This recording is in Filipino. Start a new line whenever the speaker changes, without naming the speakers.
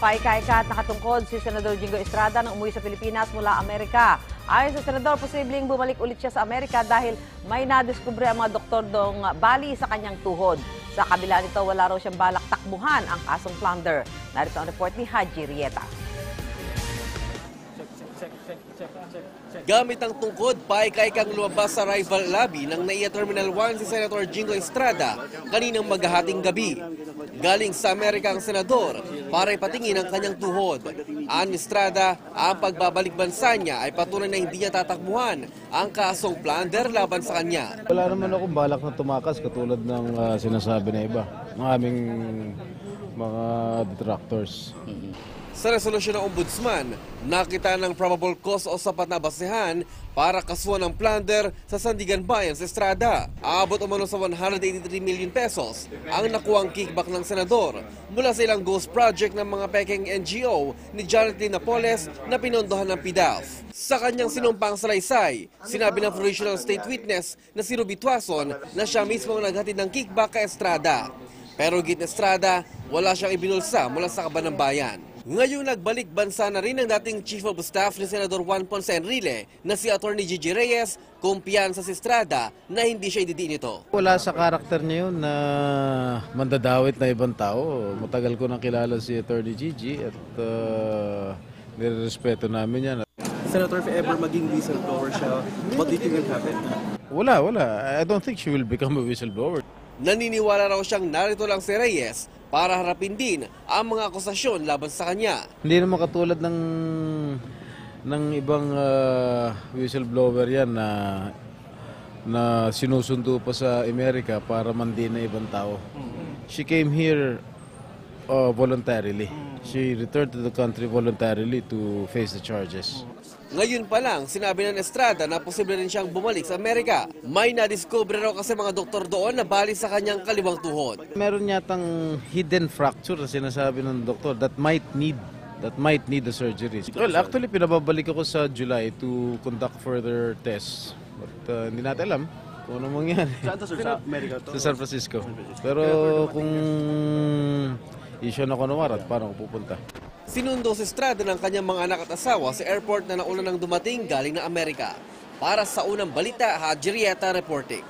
Paika-ika at nakatungkod si Senador Jingo Estrada nang umuwi sa Pilipinas mula Amerika. Ayon sa Senador, posibleng bumalik ulit siya sa Amerika dahil may nadiskubre ang mga doktor dong bali sa kanyang tuhod. Sa kabila nito, wala raw siyang balak takbuhan ang kasong plunder. Narito ang report ni Haji Rieta.
Gamit ang tungkod, paika-ikang lumabas sa arrival lobby ng NAIA Terminal 1 si Senator Jingo Estrada kaninang maghahating gabi. Galing sa Amerika ang senador para ipatingin ang kanyang tuhod. An Estrada, ang pagbabalik bansa niya ay patunay na hindi niya tatakbuhan ang kasong plunder laban sa kanya.
Wala naman akong balak na tumakas katulad ng sinasabi na iba, ng aming mga detractors.
Sa resolusyon ng Ombudsman, nakita ng probable cause o sapat na basehan para kasuhan ng plunder sa Sandigan Bayan sa Estrada. Aabot umano sa 183 million pesos ang nakuhang kickback ng senador mula sa ilang ghost project ng mga peking NGO ni Janet Lee Napoles na pinondohan ng PDAF. Sa kanyang sinumpang salaysay, sinabi ng provisional state witness na si Ruby Tuason na siya mismo ang naghatid ng kickback kay Estrada. Pero git Estrada, wala siyang ibinulsa mula sa kaban ng bayan. Ngayong nagbalik bansa na rin ang dating Chief of Staff ni Senador Juan Ponce Enrile na si Atty. Gigi Reyes, kumpiyansa si Estrada na hindi siya ididiin ito.
Wala sa karakter niya yun na mandadawit na ibang tao. Matagal ko nang kilala si Atty. Gigi at nirerespeto namin yan.
Senator, if ever maging whistleblower siya, what do you think will happen?
Wala. I don't think she will become a whistleblower.
Naniniwala raw siyang narito lang si Reyes para harapin din ang mga akusasyon laban sa kanya.
Hindi naman katulad ng ibang whistleblower yan na sinusundo pa sa Amerika para mandin na ibang tao. She came here voluntarily. She returned to the country voluntarily to face the charges.
Ngayon pa lang, sinabi ng Estrada na posible rin siyang bumalik sa Amerika. May nadiscover raw kasi mga doktor doon na bali sa kanyang kaliwang tuhod.
Meron yatang hidden fracture na sinasabi ng doktor that might need a surgery. Well, actually pinababalik ako sa July to conduct further tests. But hindi natin alam kung ano mangyari.
Saan to, sir? Sa Amerika to?
Sa San Francisco. Pero kung issue na ko ng warat, paano ko pupunta?
Sinundo si Estrada ng kanyang mga anak at asawa sa airport na nauna nang dumating galing ng Amerika. Para sa unang balita, Haji Rieta reporting.